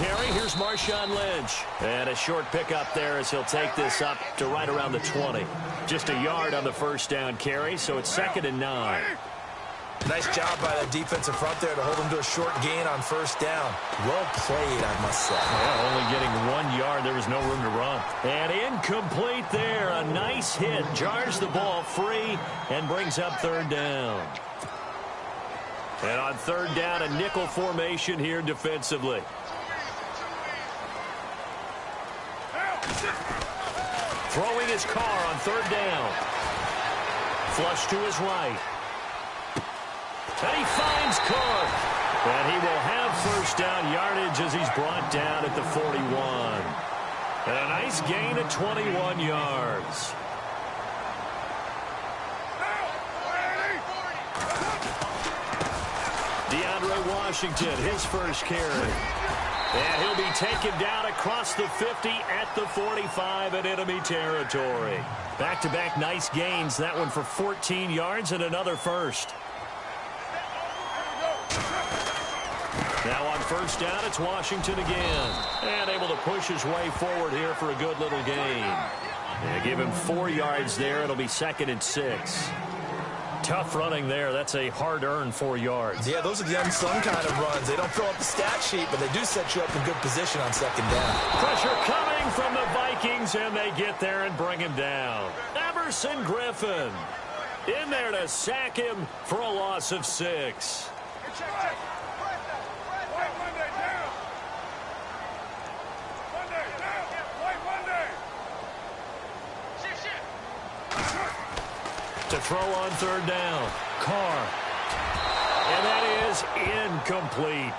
carry. Here's Marshawn Lynch. And a short pickup there as he'll take this up to right around the 20. Just a yard on the first down carry, so it's 2nd and 9. Nice job by the defensive front there to hold him to a short gain on first down. Well played, I must say. Yeah, only getting 1 yard. There was no room to run. And incomplete there. A nice hit. Jars the ball free and brings up 3rd down. And on 3rd down, a nickel formation here defensively. Throwing his car on 3rd down. Flush to his right. And he finds Cook. And he will have first down yardage as he's brought down at the 41. And a nice gain of 21 yards. DeAndre Washington, his first carry. And he'll be taken down across the 50 at the 45 in enemy territory. Back-to-back nice gains. That one for 14 yards and another first. Now on first down, it's Washington again. And able to push his way forward here for a good little gain. And give him 4 yards there. It'll be 2nd and 6. Tough running there. That's a hard-earned 4 yards. Yeah, those are the unsung kind of runs. They don't fill up the stat sheet, but they do set you up in good position on 2nd down. Pressure coming from the Vikings, and they get there and bring him down. Everson Griffin in there to sack him for a loss of 6. To throw on 3rd down. Carr. And that is incomplete.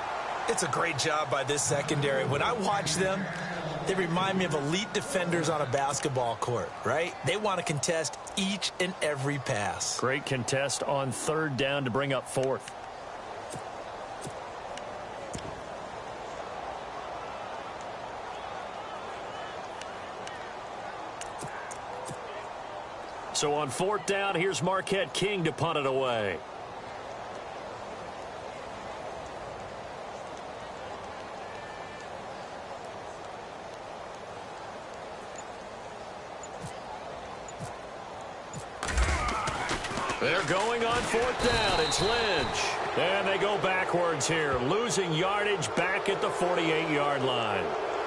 It's a great job by this secondary. When I watch them, they remind me of elite defenders on a basketball court, right? They want to contest each and every pass. Great contest on 3rd down to bring up 4th. So on 4th down, here's Marquette King to punt it away. They're going on 4th down. It's Lynch. And they go backwards here, losing yardage back at the 48-yard line.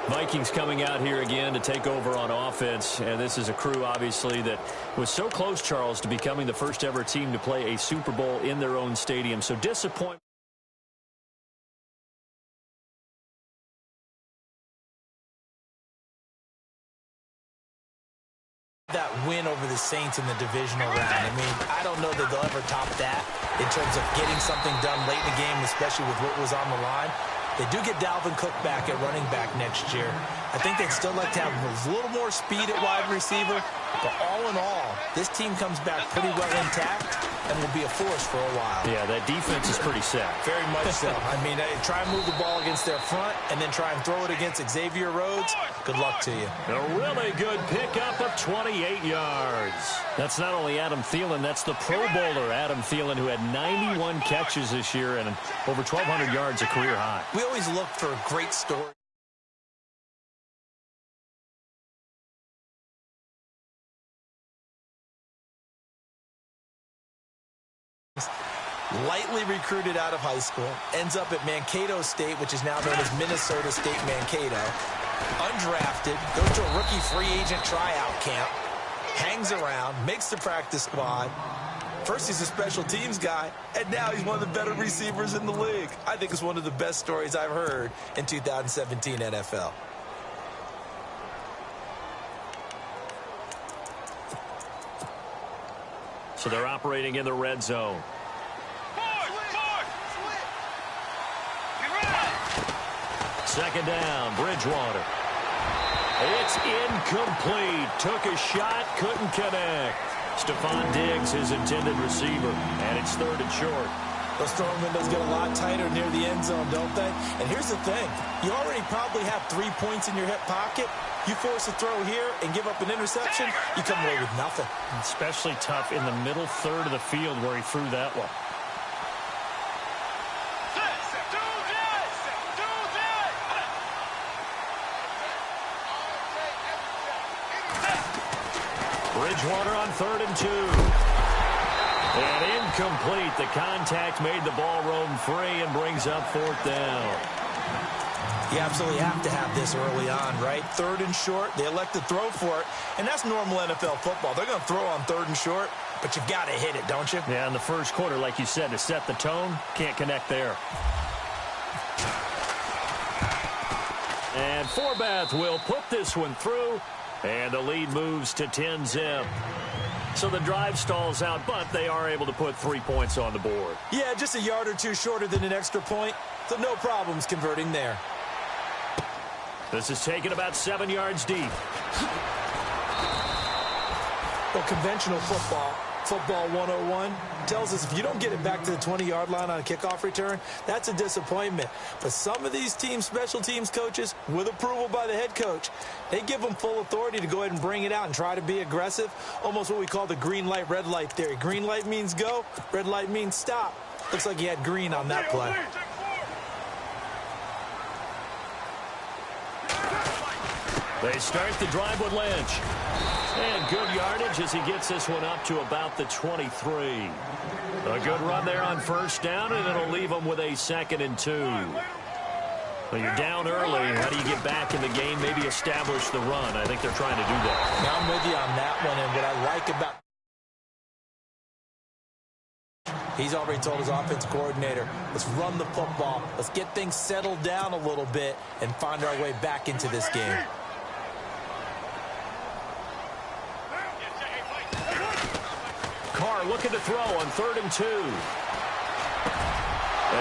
Vikings coming out here again to take over on offense. And this is a crew, obviously, that was so close, Charles, to becoming the first ever team to play a Super Bowl in their own stadium. So disappointment. That win over the Saints in the divisional round. I mean, I don't know that they'll ever top that in terms of getting something done late in the game, especially with what was on the line. They do get Dalvin Cook back at running back next year. I think they'd still like to have a little more speed at wide receiver. But all in all, this team comes back pretty well intact and will be a force for a while. Yeah, that defense is pretty set. Very much so. I mean, try and move the ball against their front and then try and throw it against Xavier Rhodes. Good luck to you. A really good pickup of 28 yards. That's not only Adam Thielen, that's the Pro Bowler Adam Thielen, who had 91 catches this year and over 1,200 yards, a career high. We always look for a great story. Lightly recruited out of high school, ends up at Mankato State, which is now known as Minnesota State Mankato. Undrafted, goes to a rookie free agent tryout camp, hangs around, makes the practice squad. First, he's a special teams guy, and now he's one of the better receivers in the league. I think it's one of the best stories I've heard in 2017 NFL. So they're operating in the red zone. Second down, Bridgewater. It's incomplete. Took a shot, couldn't connect. Stephon Diggs, his intended receiver, and it's 3rd and short. Those throwing windows get a lot tighter near the end zone, don't they? And here's the thing. You already probably have 3 points in your hip pocket. You force a throw here and give up an interception, you come away with nothing. Especially tough in the middle third of the field where he threw that one. Bridgewater on 3rd and 2. And incomplete. The contact made the ball roam free and brings up 4th down. You absolutely have to have this early on, right? 3rd and short. They elect to throw for it, and that's normal NFL football. They're going to throw on 3rd and short, but you've got to hit it, don't you? Yeah, in the first quarter, like you said, to set the tone, can't connect there. And Forbath will put this one through, and the lead moves to 10-zip. So the drive stalls out, but they are able to put 3 points on the board. Yeah, just a yard or two shorter than an extra point, so no problems converting there. This is taken about 7 yards deep. Well, conventional football 101, tells us if you don't get it back to the 20-yard line on a kickoff return, that's a disappointment. But some of these teams, special teams coaches, with approval by the head coach, they give them full authority to go ahead and bring it out and try to be aggressive, almost what we call the green light, red light theory. Green light means go, red light means stop. Looks like he had green on that play. They start the drive with Lynch. And good yardage as he gets this one up to about the 23. A good run there on 1st down, and it'll leave them with a 2nd and 2. Well, you're down early. How do you get back in the game, maybe establish the run? I think they're trying to do that. Now I'm with you on that one, and what I like about he's already told his offense coordinator, let's run the football. Let's get things settled down a little bit and find our way back into this game. Carr looking to throw on 3rd and 2. And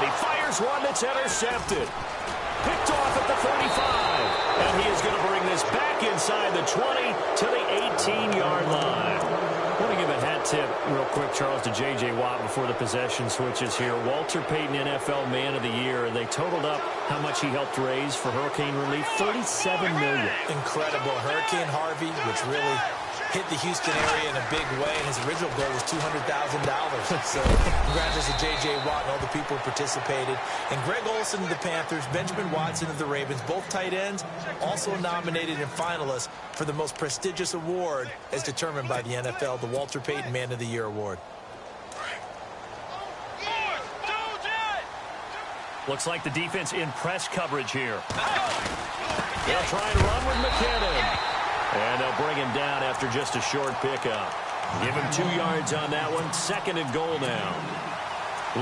he fires one that's intercepted. Picked off at the 35. And he is going to bring this back inside the 20 to the 18-yard line. I want to give a hat tip real quick, Charles, to J.J. Watt before the possession switches here. Walter Payton, NFL Man of the Year. They totaled up how much he helped raise for hurricane relief, $37 million. Incredible. Hurricane Harvey, which really hit the Houston area in a big way, and his original goal was $200,000. So congratulations to J.J. Watt and all the people who participated. And Greg Olsen of the Panthers, Benjamin Watson of the Ravens, both tight ends, also nominated and finalists for the most prestigious award as determined by the NFL, the Walter Payton Man of the Year Award. Looks like the defense in press coverage here. They'll try and run with McKinnon. And they'll bring him down after just a short pickup. Give him 2 yards on that one. 2nd and goal now.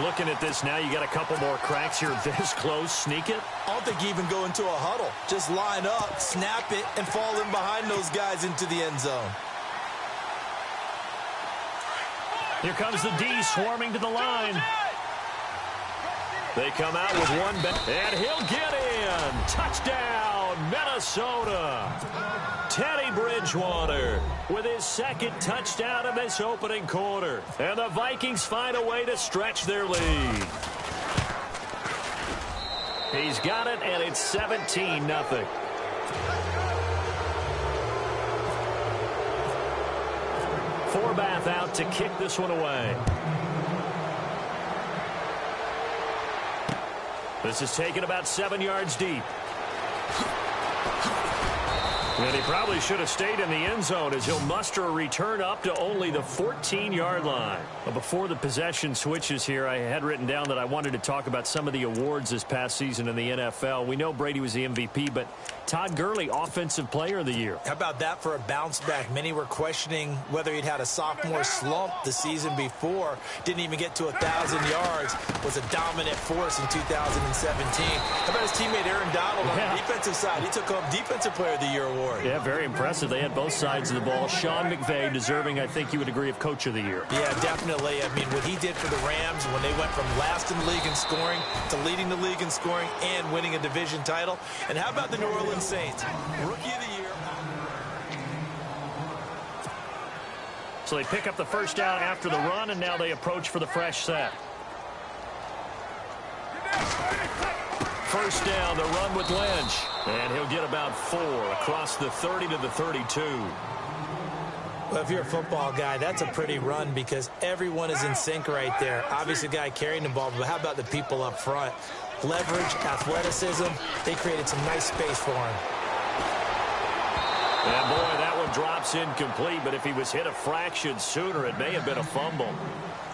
Looking at this now, you got a couple more cracks here this close. Sneak it. I don't think you even go into a huddle. Just line up, snap it, and fall in behind those guys into the end zone. Here comes the D swarming to the line. They come out with one back, and he'll get in. Touchdown, Minnesota. Teddy Bridgewater with his 2nd touchdown of this opening quarter. And the Vikings find a way to stretch their lead. He's got it, and it's 17-0. Forbath out to kick this one away. This is taken about 7 yards deep. And he probably should have stayed in the end zone as he'll muster a return up to only the 14-yard line. But before the possession switches here, I had written down that I wanted to talk about some of the awards this past season in the NFL. We know Brady was the MVP, but Todd Gurley, Offensive Player of the Year. How about that for a bounce back? Many were questioning whether he'd had a sophomore slump the season before. Didn't even get to 1,000 yards. Was a dominant force in 2017. How about his teammate Aaron Donald on the defensive side? He took home Defensive Player of the Year award. Yeah, very impressive. They had both sides of the ball. Sean McVay deserving, I think you would agree, of Coach of the Year. Yeah, definitely. I mean, what he did for the Rams when they went from last in the league in scoring to leading the league in scoring and winning a division title. And how about the New Orleans Saints? Rookie of the Year. So they pick up the 1st down after the run, and now they approach for the fresh set. 1st down, the run with Lynch. And he'll get about 4 across the 30 to the 32. Well, if you're a football guy, that's a pretty run because everyone is in sync right there. Obviously, the guy carrying the ball, but how about the people up front? Leverage, athleticism, they created some nice space for him. And boy, that one drops incomplete, but if he was hit a fraction sooner, it may have been a fumble.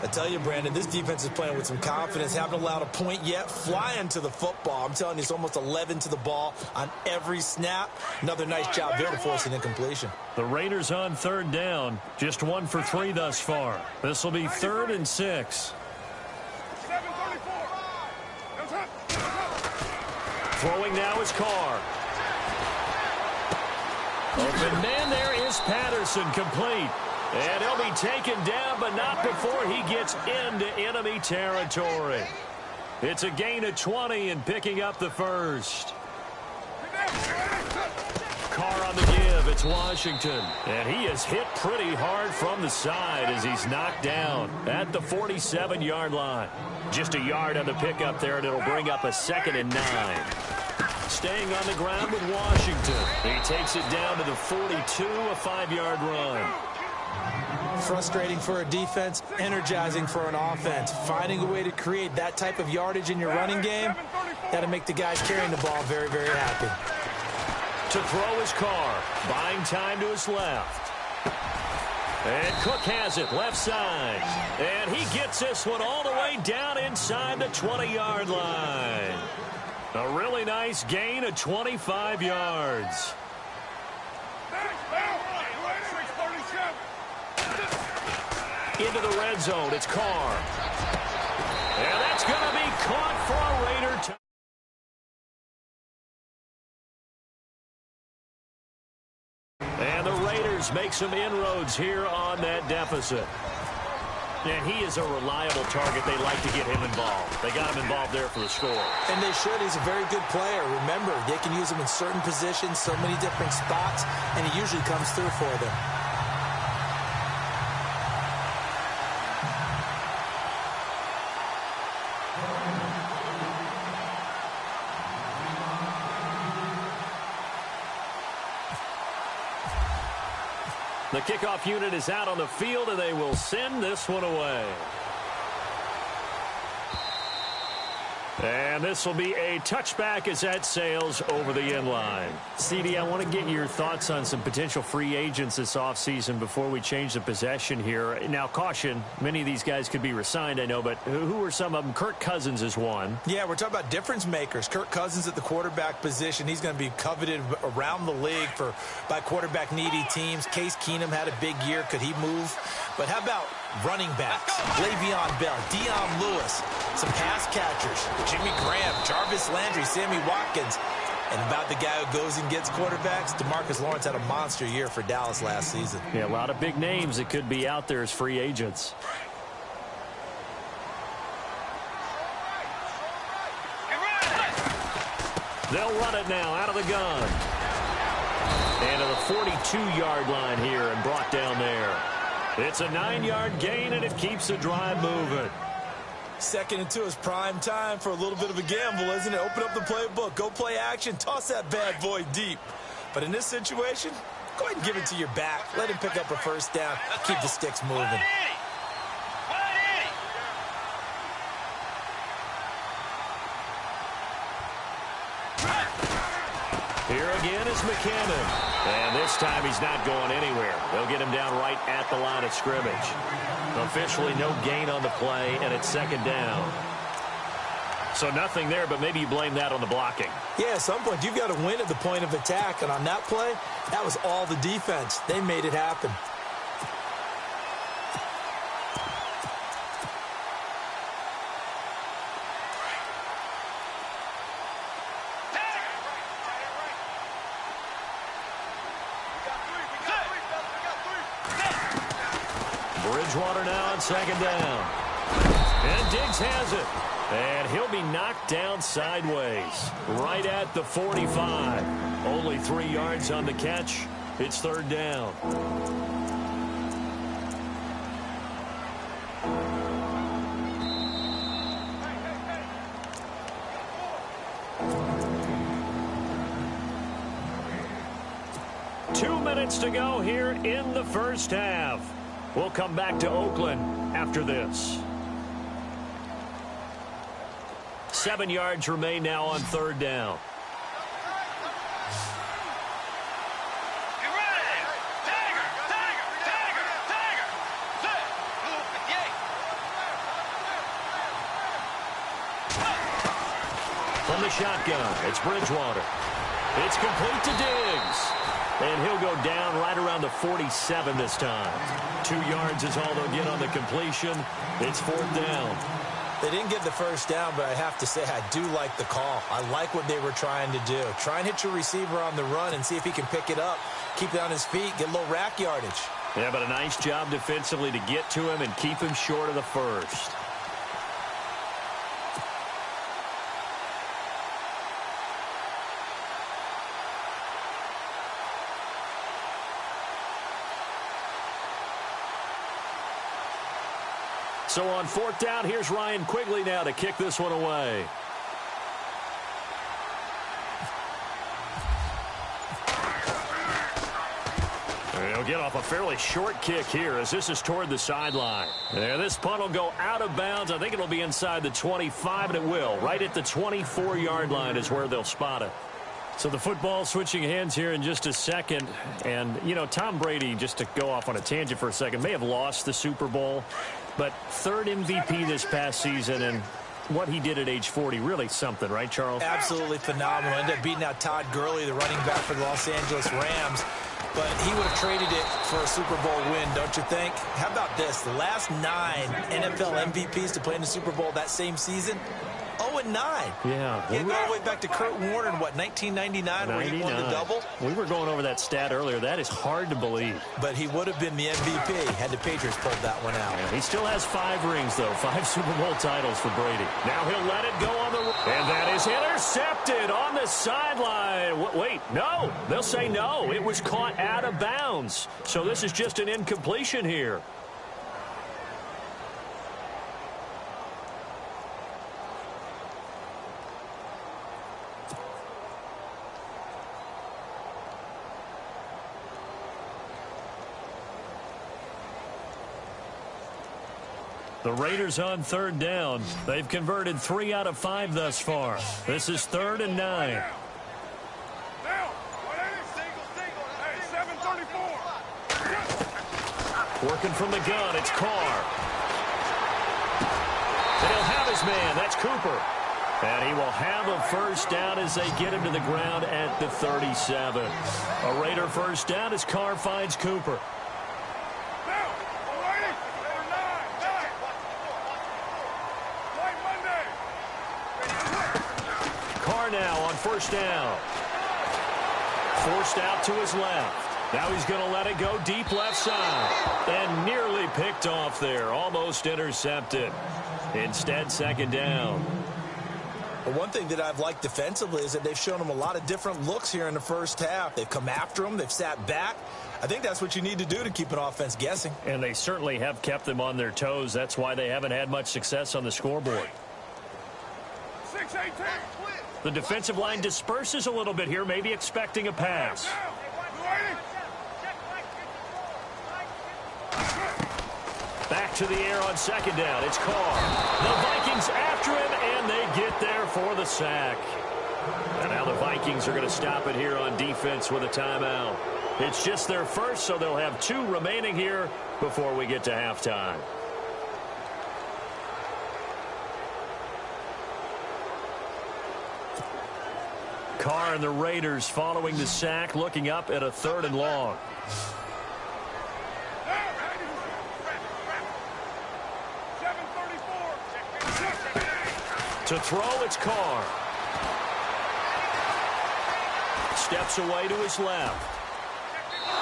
I tell you, Brandon, this defense is playing with some confidence. Haven't allowed a point yet. Flying to the football. I'm telling you, it's almost 11 to the ball on every snap. Another nice job there to force an incompletion. The Raiders on third down. Just 1 for 3 thus far. This will be 3rd and 6. Throwing now is Carr. Open man there is Patterson, complete. And he'll be taken down, but not before he gets into enemy territory. It's a gain of 20 and picking up the first. Carr on the give. It's Washington. And he is hit pretty hard from the side as he's knocked down at the 47-yard line. Just a yard on the pickup there, and it'll bring up a 2nd and 9. Staying on the ground with Washington. He takes it down to the 42, a 5-yard run. Frustrating for a defense, energizing for an offense. Finding a way to create that type of yardage in your running game, that'll make the guys carrying the ball very, very happy. To throw his Carr, buying time to his left. And Cook has it, left side. And he gets this one all the way down inside the 20-yard line. A really nice gain of 25 yards. Into the red zone, it's Carr. And that's going to be caught for a Raider touchdown. And the Raiders make some inroads here on that deficit. And he is a reliable target. They like to get him involved. They got him involved there for the score. And they should. He's a very good player. Remember, they can use him in certain positions, so many different spots, and he usually comes through for them. The kickoff unit is out on the field, and they will send this one away. And this will be a touchback as that sails over the end line. CD, I want to get your thoughts on some potential free agents this offseason before we change the possession here. Now, caution, many of these guys could be re-signed, I know, but who are some of them? Kirk Cousins is one. Yeah, we're talking about difference makers. Kirk Cousins at the quarterback position. He's going to be coveted around the league by quarterback-needy teams. Case Keenum had a big year. Could he move? But how about running backs? Le'Veon Bell, Dion Lewis, some pass catchers, Jimmy Graham, Jarvis Landry, Sammy Watkins. And about the guy who goes and gets quarterbacks, DeMarcus Lawrence had a monster year for Dallas last season. Yeah, a lot of big names that could be out there as free agents. They'll run it now out of the gun. And to the 42-yard line here and brought down there. It's a 9-yard gain, and it keeps the drive moving. 2nd and 2 is prime time for a little bit of a gamble, isn't it? Open up the playbook, go play action, toss that bad boy deep. But in this situation, go ahead and give it to your back. Let him pick up a first down. Keep the sticks moving. Here again is McKinnon. And this time he's not going anywhere. They'll get him down right at the line of scrimmage. Officially no gain on the play, and it's 2nd down. So nothing there, but maybe you blame that on the blocking. Yeah, at some point you've got to win at the point of attack. And on that play, that was all the defense. They made it happen. Bridgewater now on 2nd down. And Diggs has it. And he'll be knocked down sideways. Right at the 45. Only 3 yards on the catch. It's 3rd down. Two minutes to go here in the first half. We'll come back to Oakland after this. 7 yards remain now on 3rd down. From the shotgun, it's Bridgewater. It's complete to Diggs. And he'll go down right around the 47 this time. 2 yards is all they'll get on the completion. It's 4th down. They didn't get the first down, but I have to say I do like the call. I like what they were trying to do. Try and hit your receiver on the run and see if he can pick it up. Keep it on his feet, get a little rack yardage. Yeah, but a nice job defensively to get to him and keep him short of the first. So on 4th down, here's Ryan Quigley now to kick this one away. He'll get off a fairly short kick here as this is toward the sideline. And this punt will go out of bounds. I think it'll be inside the 25, and it will. Right at the 24-yard line is where they'll spot it. So the football switching hands here in just a second. And, you know, Tom Brady, just to go off on a tangent for a second, may have lost the Super Bowl. But 3rd MVP this past season, and what he did at age 40, really something, right, Charles? Absolutely phenomenal. Ended up beating out Todd Gurley, the running back for the Los Angeles Rams. But he would have traded it for a Super Bowl win, don't you think? How about this? The last 9 NFL MVPs to play in the Super Bowl that same season, 0-9. Yeah. Getting all the way back to Kurt Warner in, what, 1999 where he won the double? We were going over that stat earlier. That is hard to believe. But he would have been the MVP had the Patriots pulled that one out. Yeah, he still has 5 rings, though. 5 Super Bowl titles for Brady. Now he'll let it go on the... And that is intercepted on the sideline. Wait, no. They'll say no. It was caught out of bounds. So this is just an incompletion here. The Raiders on 3rd down. They've converted 3 out of 5 thus far. This is 3rd and 9. Working from the gun, it's Carr. And he'll have his man. That's Cooper. And he will have a first down as they get him to the ground at the 37. A Raider first down as Carr finds Cooper. Now on first down. Forced out to his left. Now he's going to let it go deep left side. And nearly picked off there. Almost intercepted. Instead, 2nd down. But one thing that I've liked defensively is that they've shown him a lot of different looks here in the first half. They've come after him. They've sat back. I think that's what you need to do to keep an offense guessing. And they certainly have kept them on their toes. That's why they haven't had much success on the scoreboard. 6-18. The defensive line disperses a little bit here, maybe expecting a pass. Back to the air on 2nd down. It's Carr. The Vikings after him, and they get there for the sack. And now the Vikings are going to stop it here on defense with a timeout. It's just their first, so they'll have 2 remaining here before we get to halftime. Carr and the Raiders following the sack, looking up at a 3rd and long. To throw, it's Carr. Steps away to his left.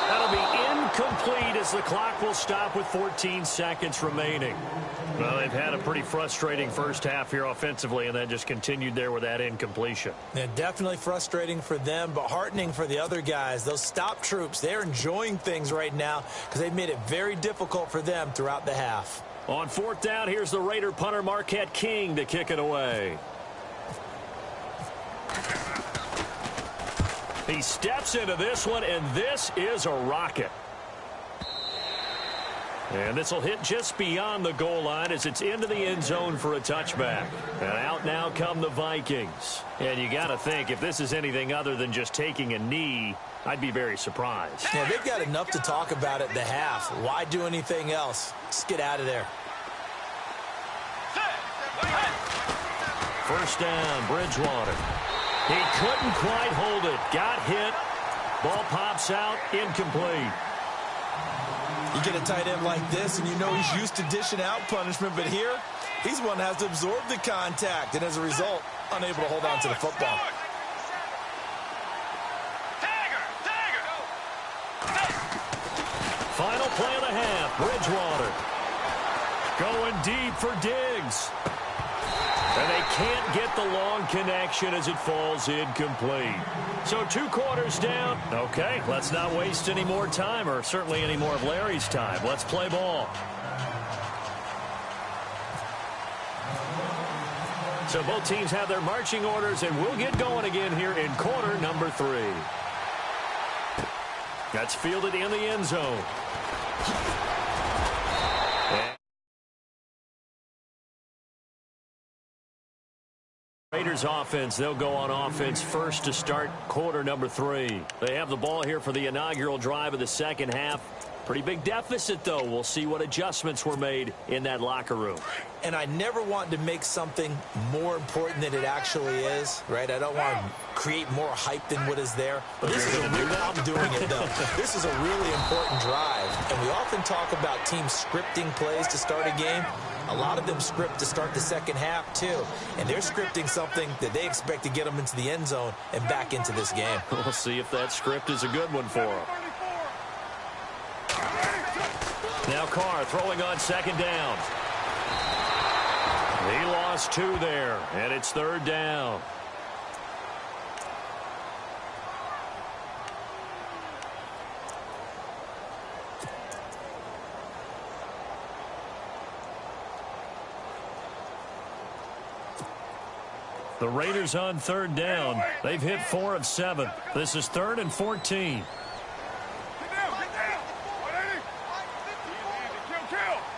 That'll be incomplete as the clock will stop with 14 seconds remaining. Well, they've had a pretty frustrating first half here offensively, and then just continued there with that incompletion. Yeah, definitely frustrating for them, but heartening for the other guys. Those stop troops, they're enjoying things right now because they've made it very difficult for them throughout the half. On 4th down, here's the Raider punter Marquette King to kick it away. He steps into this one, and this is a rocket. And this will hit just beyond the goal line as it's into the end zone for a touchback. And out now come the Vikings. And you got to think, if this is anything other than just taking a knee, I'd be very surprised. Yeah, they've got enough to talk about at the half. Why do anything else? Just get out of there. First down, Bridgewater. He couldn't quite hold it. Got hit. Ball pops out, incomplete. You get a tight end like this, and you know he's used to dishing out punishment, but here, he's one that has to absorb the contact, and as a result, unable to hold on to the football. Final play of the half, Bridgewater. Going deep for Diggs. And they can't get the long connection as it falls incomplete. So 2 quarters down. Okay, let's not waste any more time, or certainly any more of Larry's time. Let's play ball. So both teams have their marching orders, and we'll get going again here in quarter number 3. That's fielded in the end zone. Raiders offense, they'll go on offense first to start quarter number 3. They have the ball here for the inaugural drive of the second half. Pretty big deficit, though. We'll see what adjustments were made in that locker room. And I never want to make something more important than it actually is, right? I don't want to create more hype than what is there. But this is I'm doing it, though. This is a really important drive. And we often talk about teams scripting plays to start a game. A lot of them script to start the second half, too. And they're scripting something that they expect to get them into the end zone and back into this game. We'll see if that script is a good one for them. Now Carr throwing on second down. He lost 2 there, and it's third down. The Raiders on third down. They've hit 4 of 7. This is 3rd and 14.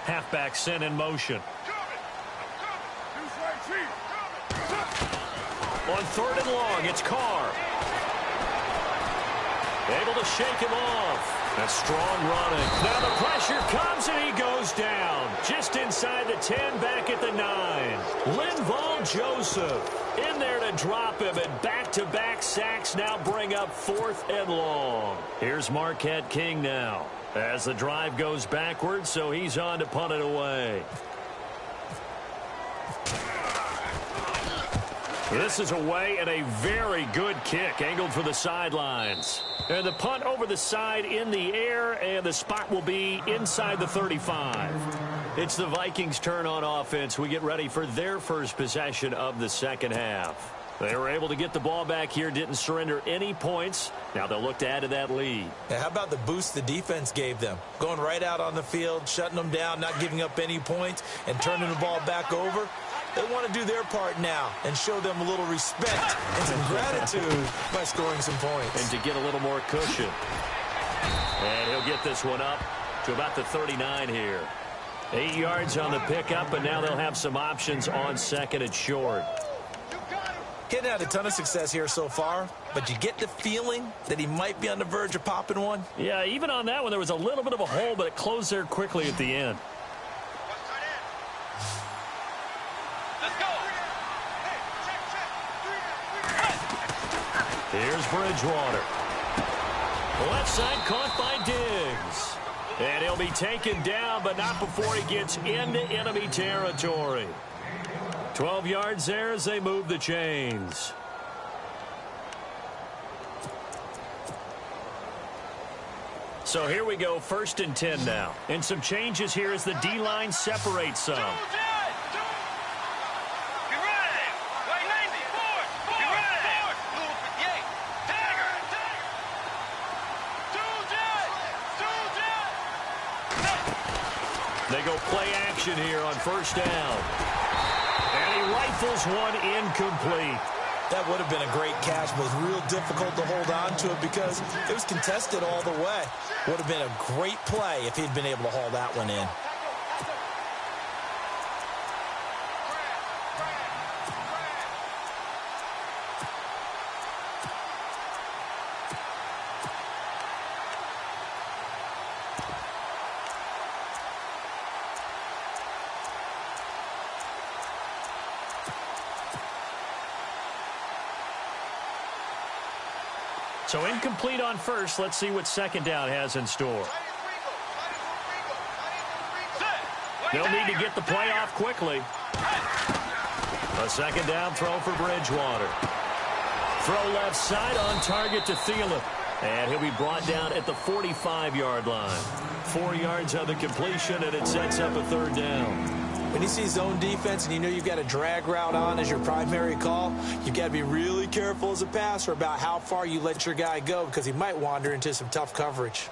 Halfback sent in motion. On 3rd and long, it's Carr. Able to shake him off. That's strong running. Now the pressure comes, and he goes down. Just inside the 10, back at the 9. Linval Joseph in there to drop him, and back-to-back sacks now bring up 4th and long. Here's Marquette King now as the drive goes backwards, so he's on to punt it away. This is away, and a very good kick angled for the sidelines. And the punt over the side in the air, and the spot will be inside the 35. It's the Vikings' turn on offense. We get ready for their first possession of the second half. They were able to get the ball back here, didn't surrender any points. Now they'll look to add to that lead. How about the boost the defense gave them? Going right out on the field, shutting them down, not giving up any points, and turning the ball back over. They want to do their part now and show them a little respect and some gratitude by scoring some points. And to get a little more cushion. And he'll get this one up to about the 39 here. 8 yards on the pickup, and now they'll have some options on second and short. He hadn't had a ton of success here so far, but you get the feeling that he might be on the verge of popping one. Yeah, even on that one, there was a little bit of a hole, but it closed there quickly at the end. Here's Bridgewater. Left side caught by Diggs. And he'll be taken down, but not before he gets into enemy territory. 12 yards there as they move the chains. So here we go, 1st and 10 now. And some changes here as the D-line separates some. They go play action here on 1st down. And he rifles one incomplete. That would have been a great catch, but it was real difficult to hold on to it because it was contested all the way. Would have been a great play if he'd been able to haul that one in. So incomplete on first. Let's see what second down has in store. They'll need to get the play off quickly. A second down throw for Bridgewater. Throw left side on target to Thielen. And he'll be brought down at the 45-yard line. 4 yards on the completion, and it sets up a third down. When you see zone defense and you know you've got a drag route on as your primary call, you've got to be really careful as a passer about how far you let your guy go because he might wander into some tough coverage.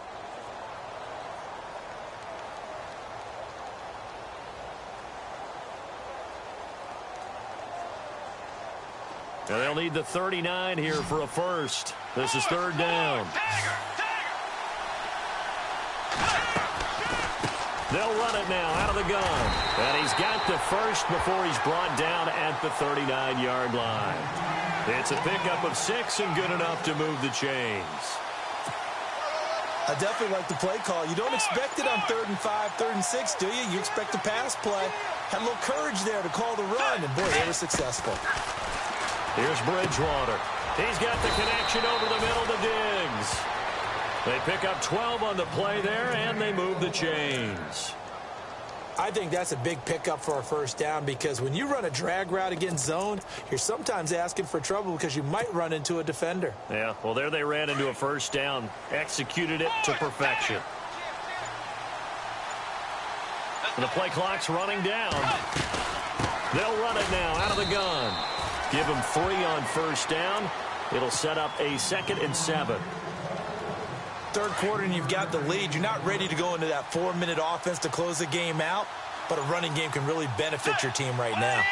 Now they'll need the 39 here for a first. This is third down. They'll run it now out of the gun. And he's got the first before he's brought down at the 39-yard line. It's a pickup of 6 and good enough to move the chains. I definitely like the play call. You don't expect it on 3rd and 5, 3rd and 6, do you? You expect a pass play. Had a little courage there to call the run, and boy, they were successful. Here's Bridgewater. He's got the connection over the middle to Diggs. They pick up 12 on the play there, and they move the chains. I think that's a big pickup for a first down because when you run a drag route against zone, you're sometimes asking for trouble because you might run into a defender. Yeah, well, there they ran into a first down, executed it to perfection. And the play clock's running down. They'll run it now out of the gun. Give them 3 on first down. It'll set up a 2nd and 7. Third quarter and you've got the lead. You're not ready to go into that 4-minute offense to close the game out, but a running game can really benefit your team right now.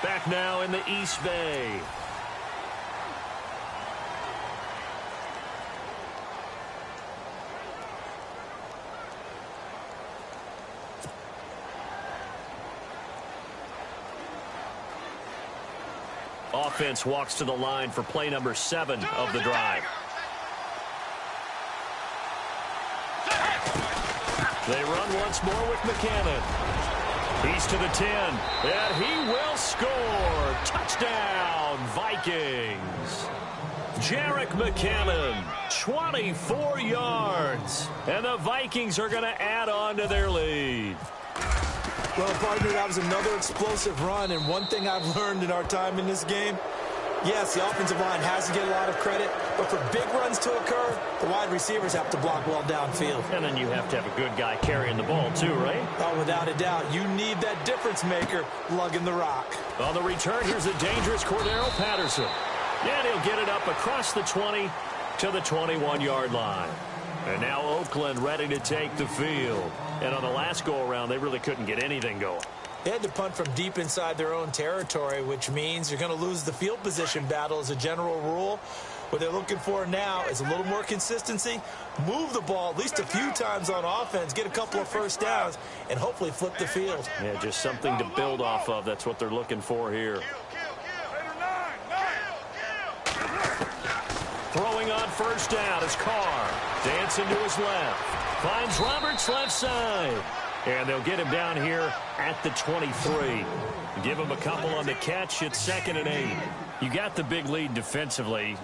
Back now in the East Bay. Offense walks to the line for play number 7 of the drive. They run once more with McCannon. He's to the 10, and he will score. Touchdown, Vikings. Jerick McCannon, 24 yards, and the Vikings are going to add on to their lead. Well, partner, that was another explosive run, and one thing I've learned in our time in this game, yes, the offensive line has to get a lot of credit, but for big runs to occur, the wide receivers have to block well downfield. And then you have to have a good guy carrying the ball too, right? Oh, without a doubt. You need that difference maker lugging the rock. On the return, here's a dangerous Cordero Patterson. And he'll get it up across the 20 to the 21-yard line. And now Oakland ready to take the field. And on the last go-around, they really couldn't get anything going. They had to punt from deep inside their own territory, which means you're going to lose the field position battle as a general rule. What they're looking for now is a little more consistency, move the ball at least a few times on offense, get a couple of first downs, and hopefully flip the field. Yeah, just something to build off of. That's what they're looking for here. Throwing on first down is Carr. Dancing to his left. Finds Roberts left side. And they'll get him down here at the 23. Give him a couple on the catch. It's 2nd and 8. You got the big lead defensively.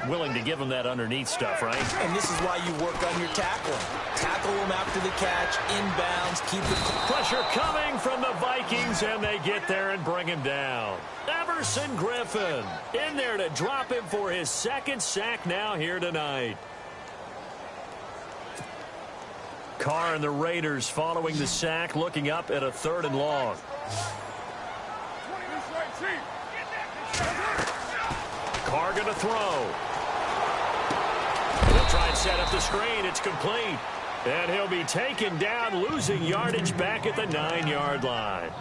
Willing to give him that underneath stuff, right? And this is why you work on your tackling. Tackle him after the catch, inbounds, keep it. Pressure coming from the Vikings, and they get there and bring him down. Everson Griffin in there to drop him for his 2nd sack now here tonight. Carr and the Raiders following the sack, looking up at a 3rd and long. Carr going to throw. He'll try and set up the screen. It's complete. And he'll be taken down, losing yardage back at the 9-yard line.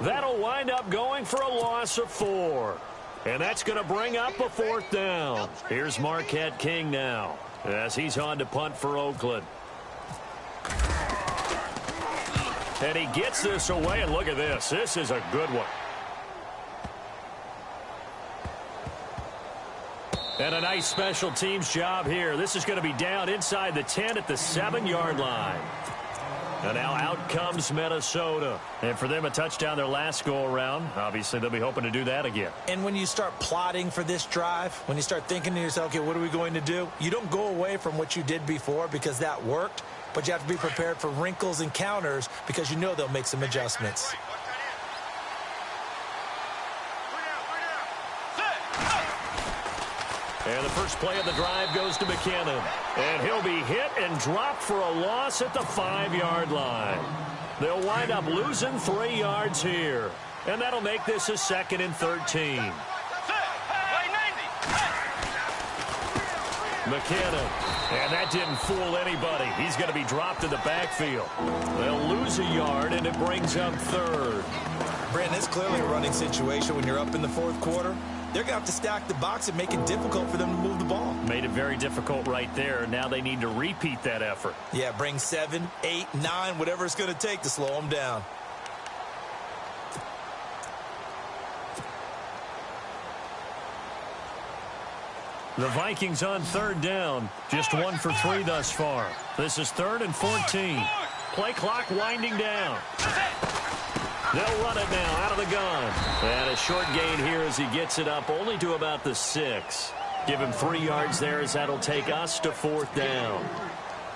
That'll wind up going for a loss of 4. And that's going to bring up a 4th down. Here's Marquette King now as he's on to punt for Oakland. And he gets this away, and look at this. This is a good one. And a nice special teams job here. This is going to be down inside the 10 at the 7-yard line. And now out comes Minnesota. And for them, a touchdown their last go-around. Obviously, they'll be hoping to do that again. And when you start plotting for this drive, when you start thinking to yourself, okay, what are we going to do? You don't go away from what you did before because that worked, but you have to be prepared for wrinkles and counters because you know they'll make some adjustments. And the first play of the drive goes to McKinnon. And he'll be hit and dropped for a loss at the 5-yard line. They'll wind up losing 3 yards here. And that'll make this a 2nd and 13. McKinnon. And that didn't fool anybody. He's going to be dropped in the backfield. They'll lose a yard, and it brings up 3rd. Brandon, it's clearly a running situation when you're up in the 4th quarter. They're going to have to stack the box and make it difficult for them to move the ball. Made it very difficult right there. Now they need to repeat that effort. Yeah, bring 7, 8, 9, whatever it's going to take to slow them down. The Vikings on 3rd down. Just 1 for 3 thus far. This is 3rd and 14. Play clock winding down. They'll run it now out of the gun. And a short gain here as he gets it up only to about the 6. Give him 3 yards there as that'll take us to 4th down.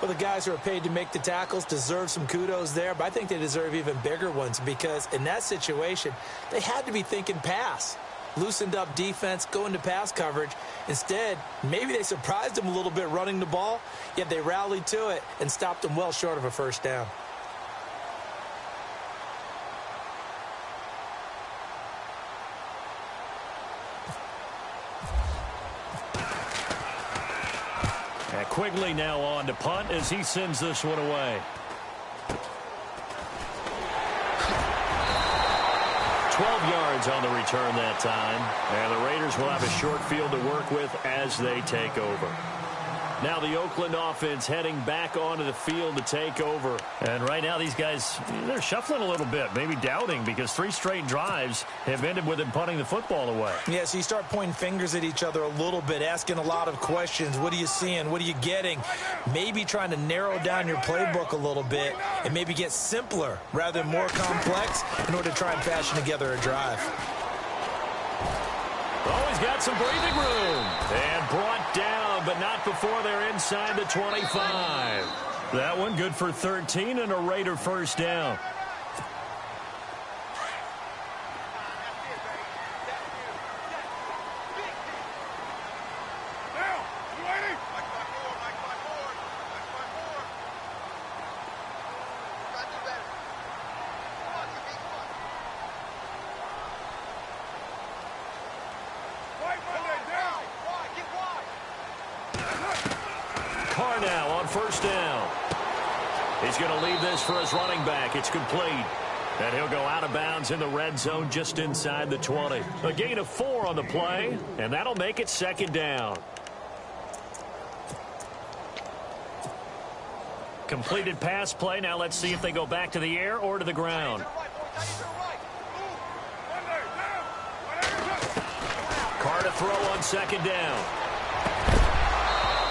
Well, the guys who are paid to make the tackles deserve some kudos there, but I think they deserve even bigger ones because in that situation, they had to be thinking pass. Loosened up defense, going to pass coverage. Instead, maybe they surprised them a little bit running the ball, yet they rallied to it and stopped them well short of a 1st down. And Quigley now on to punt as he sends this one away. 12 yards on the return that time. And the Raiders will have a short field to work with as they take over. Now the Oakland offense heading back onto the field to take over. And right now these guys, they're shuffling a little bit, maybe doubting because 3 straight drives have ended with them punting the football away. Yeah, so you start pointing fingers at each other a little bit, asking a lot of questions. What are you seeing? What are you getting? Maybe trying to narrow down your playbook a little bit and maybe get simpler rather than more complex in order to try and fashion together a drive. Always got some breathing room. And brought down, but not before they're inside the 25. That one good for 13 and a Raider 1st down. Now on 1st down. He's going to leave this for his running back. It's complete. And he'll go out of bounds in the red zone just inside the 20. A gain of 4 on the play, and that'll make it 2nd down. Completed pass play. Now let's see if they go back to the air or to the ground. Carr to throw on 2nd down.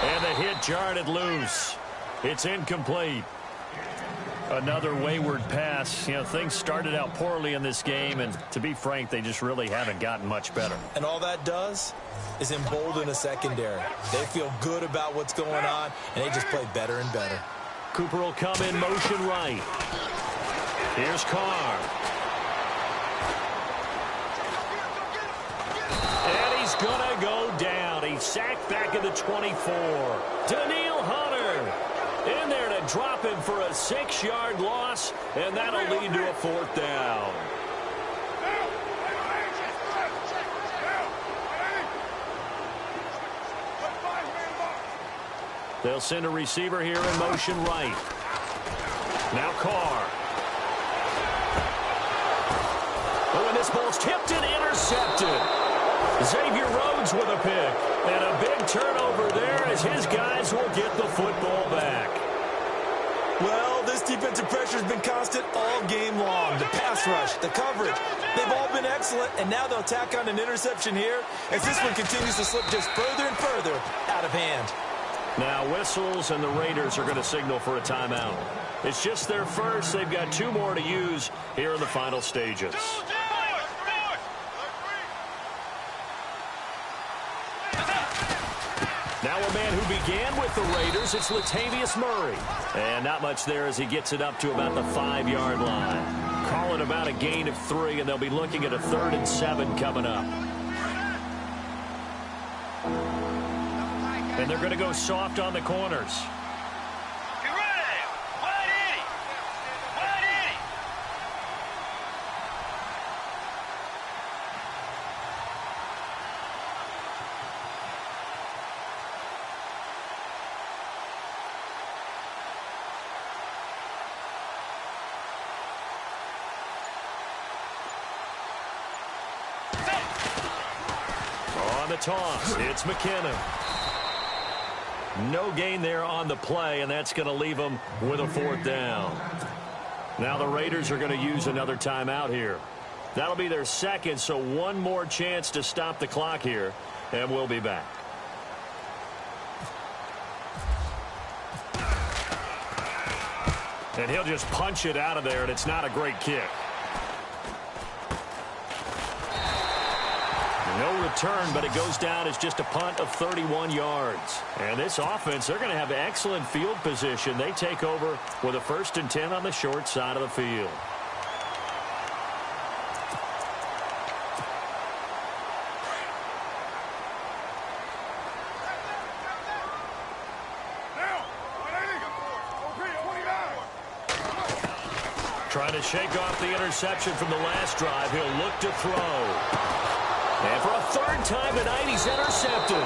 And the hit jarred it loose. It's incomplete. Another wayward pass. You know, things started out poorly in this game, and to be frank, they just really haven't gotten much better. And all that does is embolden a secondary. They feel good about what's going on, and they just play better and better. Cooper will come in motion right. Here's Carr. And he's going to go down. He's sacked back at the 24. Daniil Hunter in there to drop him for a 6-yard loss, and that'll lead to a 4th down. They'll send a receiver here in motion right. Now Carr. Oh, and this ball's tipped and intercepted. Xavier Rhodes with a pick. And a big turnover there as his guys will get the football back. Well, this defensive pressure has been constant all game long. The pass rush, the coverage, they've all been excellent, and now they'll tack on an interception here as this one continues to slip just further and further out of hand. Now whistles, and the Raiders are going to signal for a timeout. It's just their first. They've got 2 more to use here in the final stages. Now a man who began with the Raiders, it's Latavius Murray. And not much there as he gets it up to about the 5-yard line. Call it about a gain of 3, and they'll be looking at a 3rd and 7 coming up. And they're going to go soft on the corners. On the toss, it's McKinnon. No gain there on the play, and that's going to leave them with a 4th down. Now the Raiders are going to use another timeout here. That'll be their second, so one more chance to stop the clock here, and we'll be back. And he'll just punch it out of there, and it's not a great kick. No return, but it goes down as just a punt of 31 yards. And this offense, they're going to have excellent field position. They take over with a 1st and 10 on the short side of the field. Trying to shake off the interception from the last drive. He'll look to throw. And for a 3rd time tonight, he's intercepted.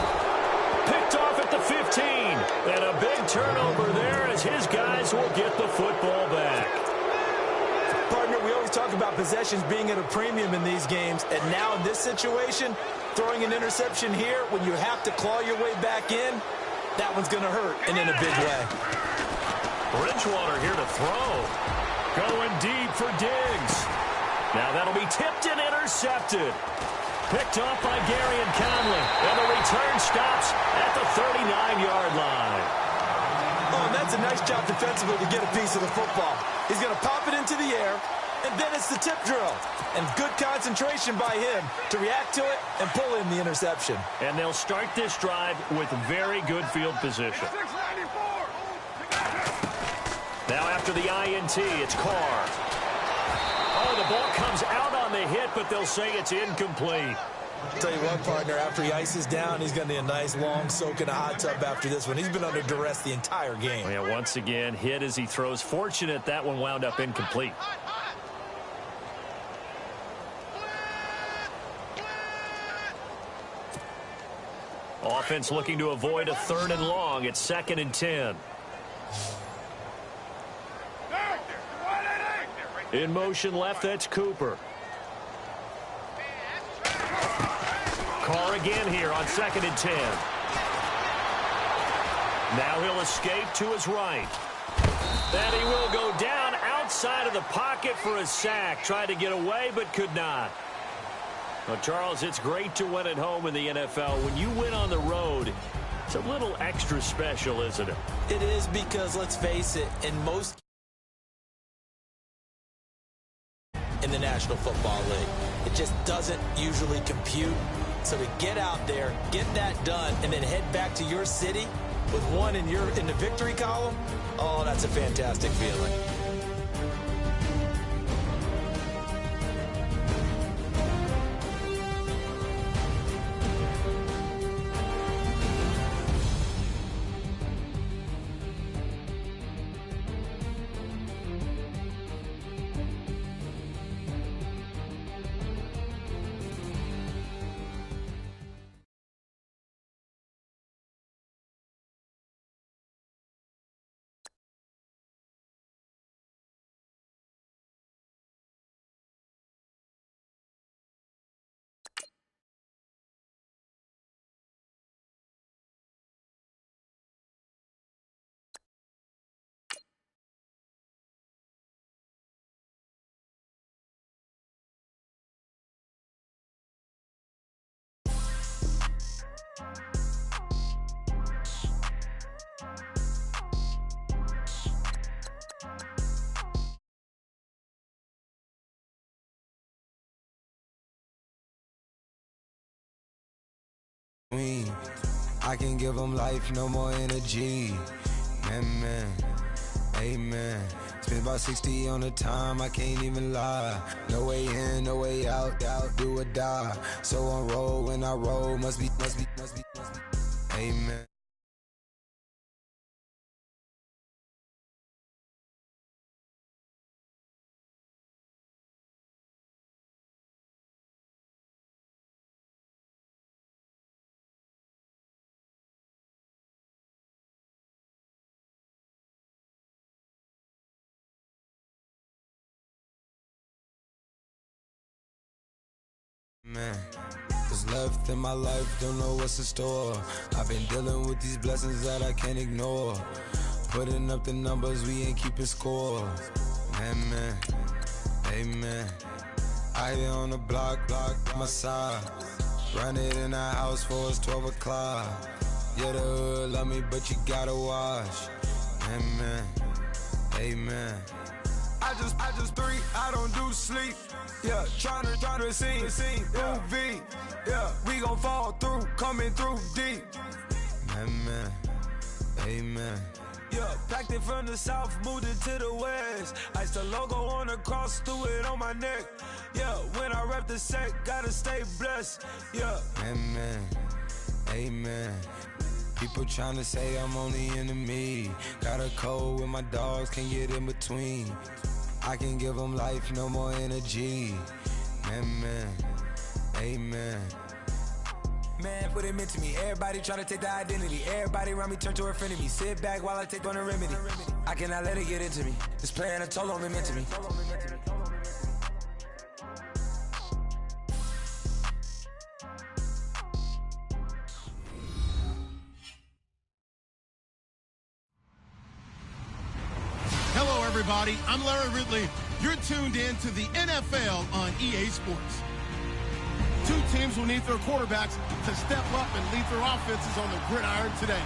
Picked off at the 15. And a big turnover there as his guys will get the football back. Partner, we always talk about possessions being at a premium in these games. And now in this situation, throwing an interception here when you have to claw your way back in, that one's going to hurt, and in a big way. Bridgewater here to throw. Going deep for Diggs. Now that'll be tipped and intercepted. Picked off by Gary and Conley. And the return stops at the 39-yard line. Oh, and that's a nice job defensively to get a piece of the football. He's going to pop it into the air, and then it's the tip drill. And good concentration by him to react to it and pull in the interception. And they'll start this drive with very good field position. Now after the INT, it's Carr. Oh, the ball comes out on the hit, but they'll say it's incomplete. I'll tell you what, partner, after he ices down, he's going to need a nice long soak in a hot tub after this one. He's been under duress the entire game. Yeah, once again, hit as he throws. Fortunate that one wound up incomplete. Offense looking to avoid a 3rd and long. It's 2nd and 10. In motion left, that's Cooper. Carr again here on 2nd and 10. Now he'll escape to his right. And he will go down outside of the pocket for a sack. Tried to get away, but could not. Well, Charles, it's great to win at home in the NFL. When you win on the road, it's a little extra special, isn't it? It is because, let's face it, in most in the National Football League, it just doesn't usually compute. So to get out there, get that done, and then head back to your city with one in the victory column, oh, that's a fantastic feeling. I can give them life, no more energy. Man, amen. Spent about 60 on the time, I can't even lie. No way in, no way out, do or die. So on roll, when I roll, must be. Amen. Man, what's left in my life, don't know what's in store. I've been dealing with these blessings that I can't ignore. Putting up the numbers, we ain't keeping score. Man, amen. I here on the block, my side. Run it in the house for it's 12 o'clock. Yeah, the hood love me, but you gotta watch. Amen. I just three, I don't do sleep. Yeah, tryna see, UV. Yeah, we gon' fall through, coming through deep. Amen. Yeah, packed it from the south, moved it to the west. Iced the logo on the cross, threw it on my neck. Yeah, when I rep the set, gotta stay blessed. Yeah. Amen. People tryna say I'm only enemy. Got a code with my dogs, can't get in between. I can give them life, no more energy. Amen. Man, what it meant to me. Everybody try to take the identity. Everybody around me turn to a friend of me. Sit back while I take on the remedy. I cannot let it get into me. This playing a toll on me mentally. Hello, everybody. I'm Larry Ridley. You're tuned in to the NFL on EA Sports. Two teams will need their quarterbacks to step up and lead their offenses on the gridiron today.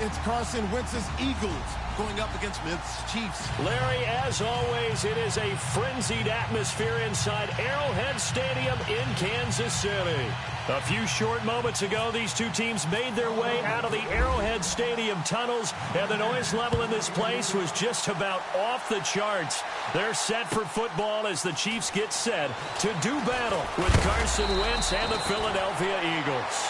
It's Carson Wentz's Eagles going up against Memphis Chiefs. Larry, as always, it is a frenzied atmosphere inside Arrowhead Stadium in Kansas City. A few short moments ago, these two teams made their way out of the Arrowhead Stadium tunnels, and the noise level in this place was just about off the charts. They're set for football as the Chiefs get set to do battle with Carson Wentz and the Philadelphia Eagles.